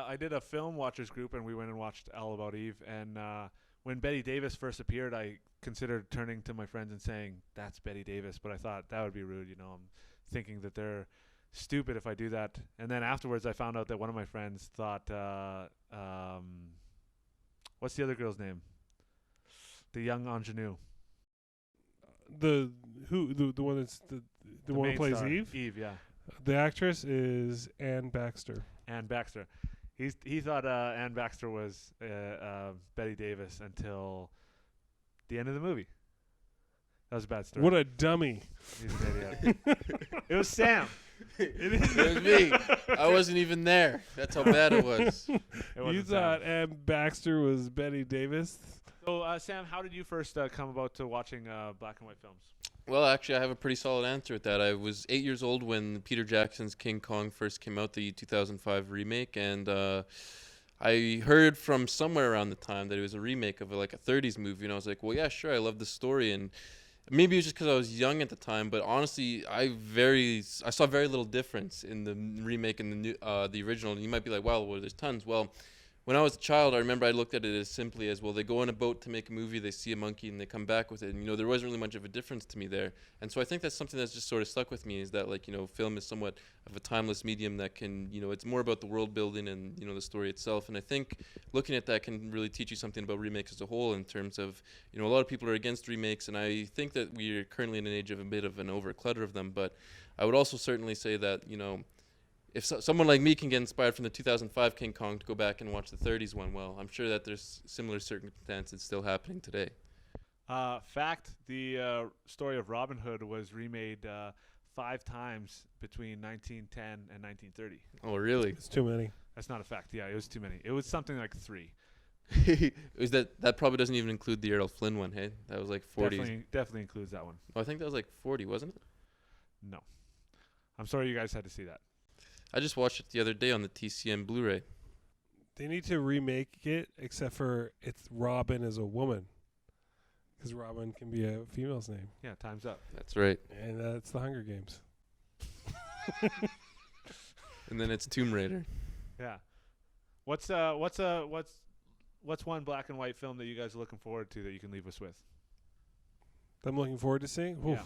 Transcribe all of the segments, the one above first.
I did a film watchers group, and we went and watched All About Eve. And when Betty Davis first appeared, I considered turning to my friends and saying, "That's Betty Davis," but I thought that would be rude. I'm thinking that they're stupid if I do that. And then afterwards, I found out that one of my friends thought, what's the other girl's name? The young ingenue. The one that's the one who plays star. Eve? Eve, yeah. The actress is Ann Baxter. Ann Baxter. He thought Ann Baxter was Betty Davis until the end of the movie. That was a bad story. What a dummy. He's an idiot. It was Sam. It was me. I wasn't even there. That's how bad it was. You thought Ann Baxter was Betty Davis? So, Sam, how did you first come about to watching black and white films? Well, actually, I have a pretty solid answer at that. I was 8 years old when Peter Jackson's King Kong first came out, the 2005 remake, and I heard from somewhere around the time that it was a remake of a 30s movie, and I was like, well, yeah, sure, I love the story, and maybe it was just because I was young at the time, but honestly, I saw very little difference in the remake and the original. And you might be like, wow, well, there's tons. Well, when I was a child, I remember I looked at it as simply as, well, they go on a boat to make a movie, they see a monkey, and they come back with it. And, there wasn't really much of a difference to me there. And so I think that's something that's just sort of stuck with me, is that, film is somewhat of a timeless medium that can, it's more about the world building and, the story itself. And I think looking at that can really teach you something about remakes as a whole, in terms of, a lot of people are against remakes, and I think that we're currently in an age of a bit of an overclutter of them. But I would also certainly say that, if someone like me can get inspired from the 2005 King Kong to go back and watch the 30s one, well, I'm sure that there's similar circumstances still happening today. Fact, the story of Robin Hood was remade 5 times between 1910 and 1930. Oh, really? It's too many. That's not a fact. Yeah, it was too many. It was something like 3. Is that probably doesn't even include the Errol Flynn one, hey? That was like 40. Definitely includes that one. Oh, I think that was like 40, wasn't it? No. I'm sorry you guys had to see that. I just watched it the other day on the TCM Blu-ray. They need to remake it, except for it's Robin as a woman. Because Robin can be a female's name. Yeah, time's up. That's right. And it's the Hunger Games. And then it's Tomb Raider. Yeah. What's one black and white film that you guys are looking forward to that you can leave us with? That I'm looking forward to seeing? Oof. Yeah.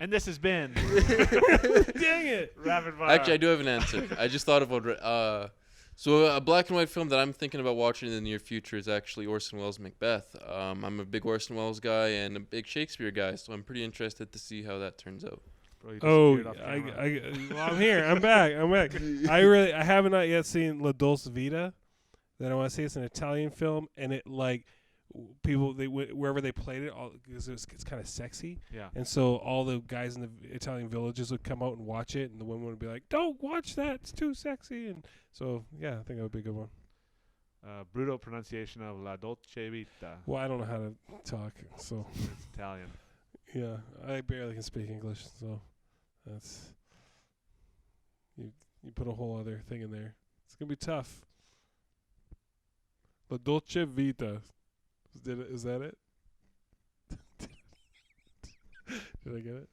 And this has been Dang it! Rapid Fire. Actually, I do have an answer. I just thought about so a black and white film that I'm thinking about watching in the near future is actually Orson Welles' Macbeth. I'm a big Orson Welles guy and a big Shakespeare guy, so I'm pretty interested to see how that turns out. Bro, I'm here. I'm back. I haven't not yet seen La Dolce Vita. That I want to see. It's an Italian film, and it people wherever they played it, because it's kind of sexy. Yeah. And so all the guys in the Italian villages would come out and watch it, and the women would be like, "Don't watch that. It's too sexy." And so yeah, I think that would be a good one. Brutal pronunciation of La Dolce Vita. Well, I don't know how to talk, so It's Italian. yeah, I barely can speak English, so that's you put a whole other thing in there. It's gonna be tough. La Dolce Vita. Is that it? Did I get it?